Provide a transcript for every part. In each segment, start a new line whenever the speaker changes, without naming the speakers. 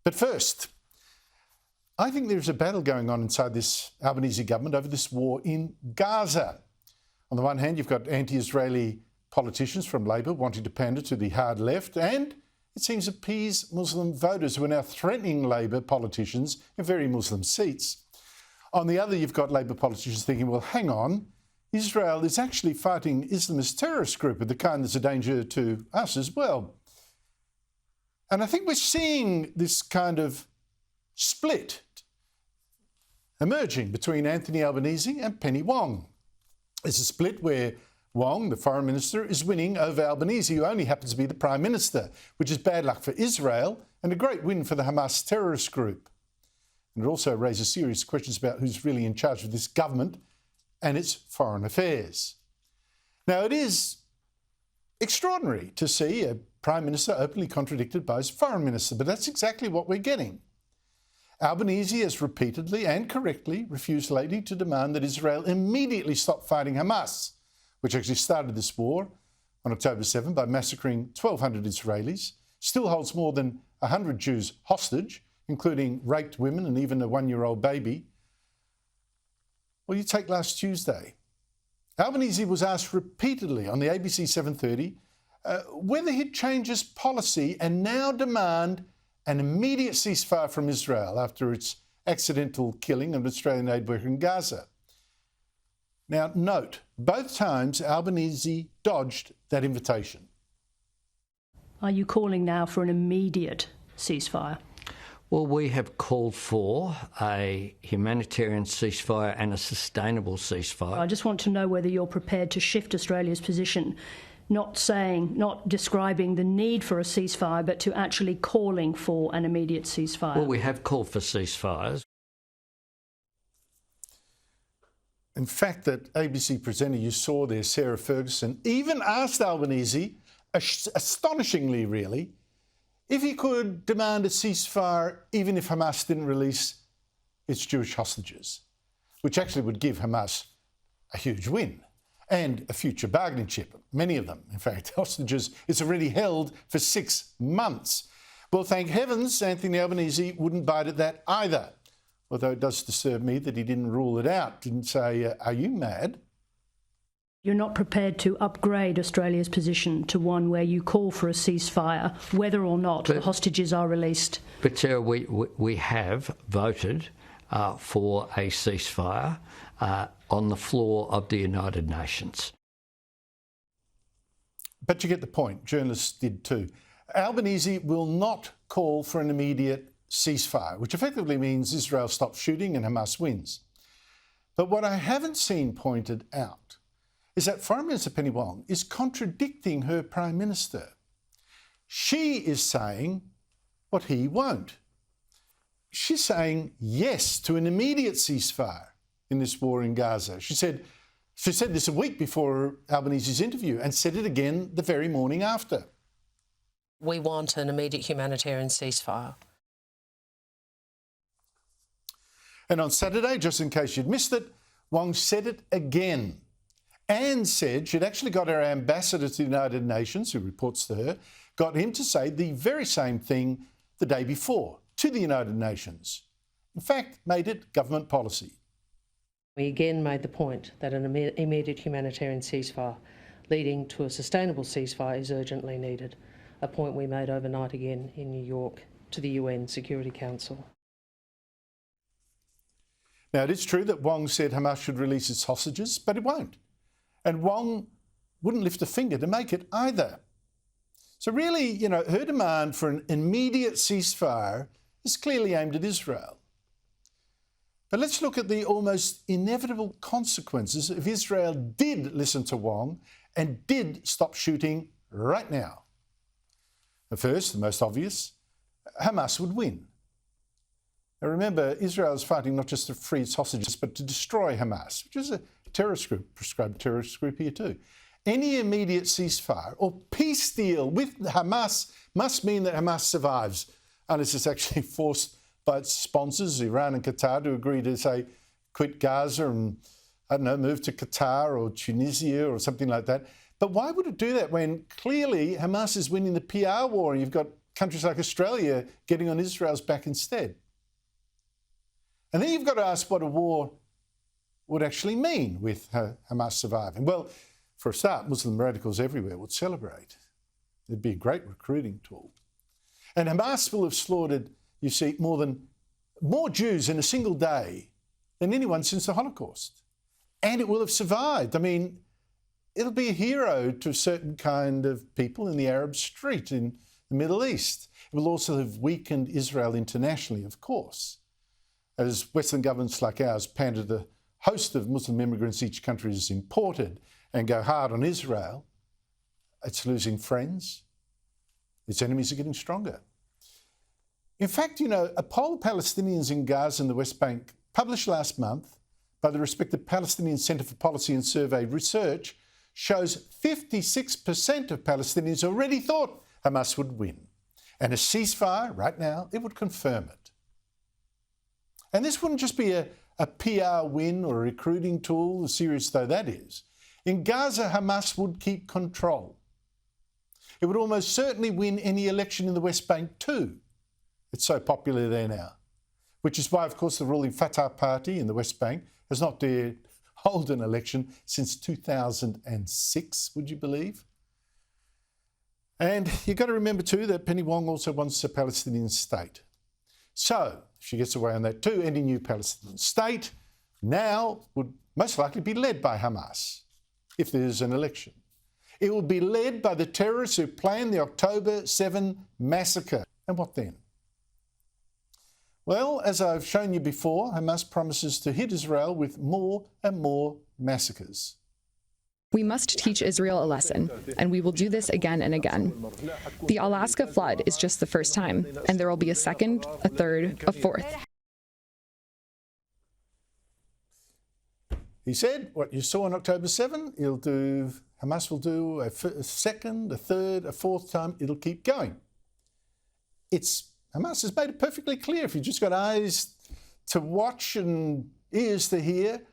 But first, I think there's a battle going on inside this Albanese government over this war in Gaza. On the one hand, you've got anti-Israeli politicians from Labor wanting to pander to the hard left and, it seems, appease Muslim voters who are now threatening Labor politicians in very Muslim seats. On the other, you've got Labor politicians thinking, well, hang on, Israel is actually fighting Islamist terrorist group of the kind that's a danger to us as well. And I think we're seeing this kind of split emerging between Anthony Albanese and Penny Wong. It's a split where Wong, the foreign minister, is winning over Albanese, who only happens to be the prime minister, which is bad luck for Israel and a great win for the Hamas terrorist group. And it also raises serious questions about who's really in charge of this government and its foreign affairs. Now, it is extraordinary to see a prime minister openly contradicted by his foreign minister, but that's exactly what we're getting. Albanese has repeatedly and correctly refused lately to demand that Israel immediately stop fighting Hamas, which actually started this war on October 7 by massacring 1,200 Israelis, still holds more than 100 Jews hostage, including raped women and even a one-year-old baby. Well, you take last Tuesday. Albanese was asked repeatedly on the ABC 7:30 whether he'd change his policy and now demand an immediate ceasefire from Israel after its accidental killing of an Australian aid worker in Gaza. Now, note, both times Albanese dodged that invitation.
Are you calling now for an immediate ceasefire?
Well, we have called for a humanitarian ceasefire and a sustainable ceasefire.
I just want to know whether you're prepared to shift Australia's position, not describing the need for a ceasefire, but to actually calling for an immediate ceasefire.
Well, we have called for ceasefires.
In fact, that ABC presenter you saw there, Sarah Ferguson, even asked Albanese, astonishingly really, if he could demand a ceasefire even if Hamas didn't release its Jewish hostages, which actually would give Hamas a huge win and a future bargaining chip. Many of them, in fact, hostages it's already held for 6 months. Well, thank heavens Anthony Albanese wouldn't bite at that either, although it does disturb me that he didn't rule it out, didn't say, are you mad?
You're not prepared to upgrade Australia's position to one where you call for a ceasefire, whether or not the hostages are released.
But Sarah, we have voted for a ceasefire on the floor of the United Nations.
But you get the point. Journalists did too. Albanese will not call for an immediate ceasefire, which effectively means Israel stops shooting and Hamas wins. But what I haven't seen pointed out is that Foreign Minister Penny Wong is contradicting her Prime Minister. She is saying what he won't. She's saying yes to an immediate ceasefire in this war in Gaza. She said this a week before Albanese's interview and said it again the very morning after.
We want an immediate humanitarian ceasefire.
And on Saturday, just in case you'd missed it, Wong said it again. And said she'd actually got her ambassador to the United Nations, who reports to her, got him to say the very same thing the day before to the United Nations. In fact, made it government policy.
We again made the point that an immediate humanitarian ceasefire leading to a sustainable ceasefire is urgently needed, a point we made overnight again in New York to the UN Security Council.
Now, it is true that Wong said Hamas should release its hostages, but it won't. And Wong wouldn't lift a finger to make it either. So really, her demand for an immediate ceasefire is clearly aimed at Israel. But let's look at the almost inevitable consequences if Israel did listen to Wong and did stop shooting right now. The first, the most obvious, Hamas would win. Now remember, Israel is fighting not just to free its hostages, but to destroy Hamas, which is a terrorist group, prescribed terrorist group here too. Any immediate ceasefire or peace deal with Hamas must mean that Hamas survives, unless it's actually forced by its sponsors, Iran and Qatar, to agree to, say, quit Gaza and, move to Qatar or Tunisia or something like that. But why would it do that when clearly Hamas is winning the PR war and you've got countries like Australia getting on Israel's back instead. And then you've got to ask what a war would actually mean with Hamas surviving. Well, for a start, Muslim radicals everywhere would celebrate. It'd be a great recruiting tool. And Hamas will have slaughtered, you see, more Jews in a single day than anyone since the Holocaust. And it will have survived. I mean, it'll be a hero to a certain kind of people in the Arab street in the Middle East. It will also have weakened Israel internationally, of course. As Western governments like ours pander the host of Muslim immigrants each country has imported and go hard on Israel, it's losing friends. Its enemies are getting stronger. In fact, you know, a poll of Palestinians in Gaza and the West Bank published last month by the respected Palestinian Centre for Policy and Survey Research shows 56% of Palestinians already thought Hamas would win. And a ceasefire, right now, it would confirm it. And this wouldn't just be a PR win or a recruiting tool, as serious though that is. In Gaza, Hamas would keep control. It would almost certainly win any election in the West Bank too. It's so popular there now. Which is why, of course, the ruling Fatah party in the West Bank has not dared hold an election since 2006, would you believe? And you've got to remember too that Penny Wong also wants a Palestinian state. So, if she gets away on that too, any new Palestinian state now would most likely be led by Hamas, if there's an election. It will be led by the terrorists who planned the October 7 massacre. And what then? Well, as I've shown you before, Hamas promises to hit Israel with more and more massacres.
We must teach Israel a lesson, and we will do this again and again. The Alaska flood is just the first time, and there will be a second, a third, a fourth.
He said, what you saw on October 7, Hamas will do a second, a third, a fourth time. It'll keep going. Hamas has made it perfectly clear. If you've just got eyes to watch and ears to hear,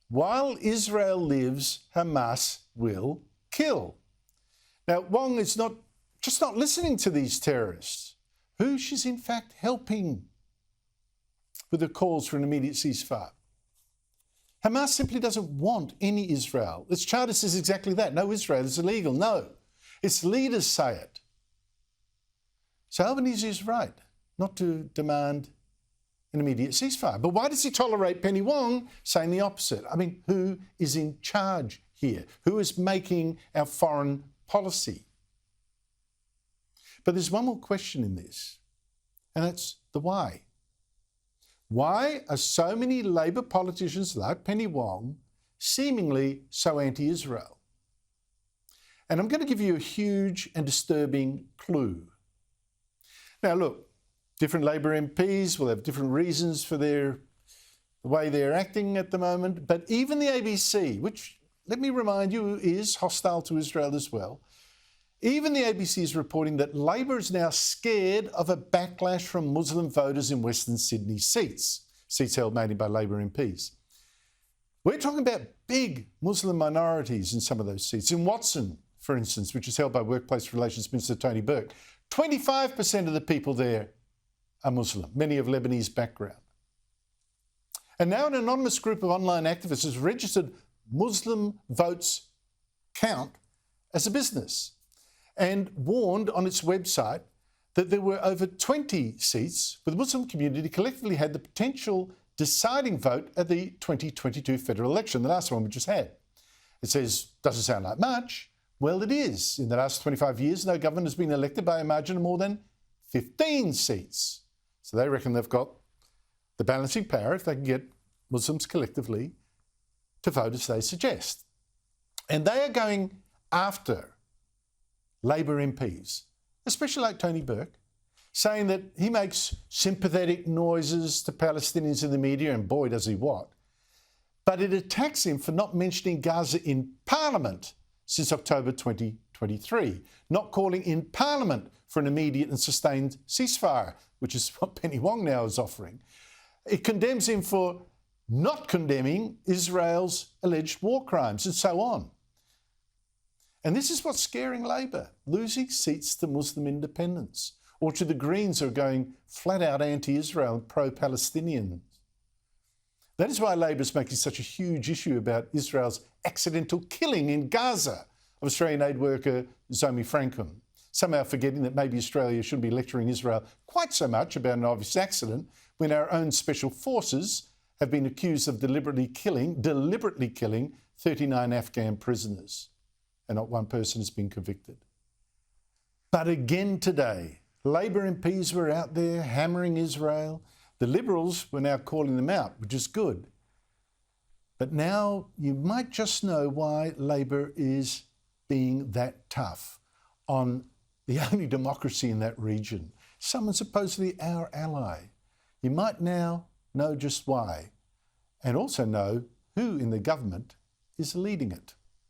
while Israel lives, Hamas will kill. Now, Wong is just not listening to these terrorists, who she's in fact helping with the calls for an immediate ceasefire. Hamas simply doesn't want any Israel. Its charter says exactly that. No Israel is illegal. No. Its leaders say it. So Albanese is right not to demand an immediate ceasefire. But why does he tolerate Penny Wong saying the opposite? I mean, who is in charge here? Who is making our foreign policy? But there's one more question in this, and that's the why. Why are so many Labor politicians like Penny Wong seemingly so anti-Israel? And I'm going to give you a huge and disturbing clue. Now, look, different Labor MPs will have different reasons for the way they're acting at the moment, but even the ABC, which, let me remind you, is hostile to Israel as well, even the ABC is reporting that Labor is now scared of a backlash from Muslim voters in Western Sydney seats held mainly by Labor MPs. We're talking about big Muslim minorities in some of those seats. In Watson, for instance, which is held by Workplace Relations Minister Tony Burke, 25% of the people there are Muslim, many of Lebanese background. And now an anonymous group of online activists has registered Muslim votes count as a business and warned on its website that there were over 20 seats where the Muslim community collectively had the potential deciding vote at the 2022 federal election, the last one we just had. It says, doesn't sound like much. Well, it is. In the last 25 years, no government has been elected by a margin of more than 15 seats. So they reckon they've got the balancing power if they can get Muslims collectively to vote as they suggest. And they are going after Labor MPs, especially like Tony Burke, saying that he makes sympathetic noises to Palestinians in the media, and boy, does he what. But it attacks him for not mentioning Gaza in Parliament since October 2023, not calling in Parliament for an immediate and sustained ceasefire, which is what Penny Wong now is offering. It condemns him for not condemning Israel's alleged war crimes and so on. And this is what's scaring Labor, losing seats to Muslim independents. or to the Greens who are going flat out anti-Israel and pro-Palestinian. That is why Labor is making such a huge issue about Israel's accidental killing in Gaza of Australian aid worker Zomi Frankum, somehow forgetting that maybe Australia shouldn't be lecturing Israel quite so much about an obvious accident when our own special forces have been accused of deliberately killing 39 Afghan prisoners, and not one person has been convicted. But again today, Labor MPs were out there hammering Israel. The Liberals were now calling them out, which is good. But now you might just know why Labor is being that tough on the only democracy in that region, someone supposedly our ally. You might now know just why, and also know who in the government is leading it.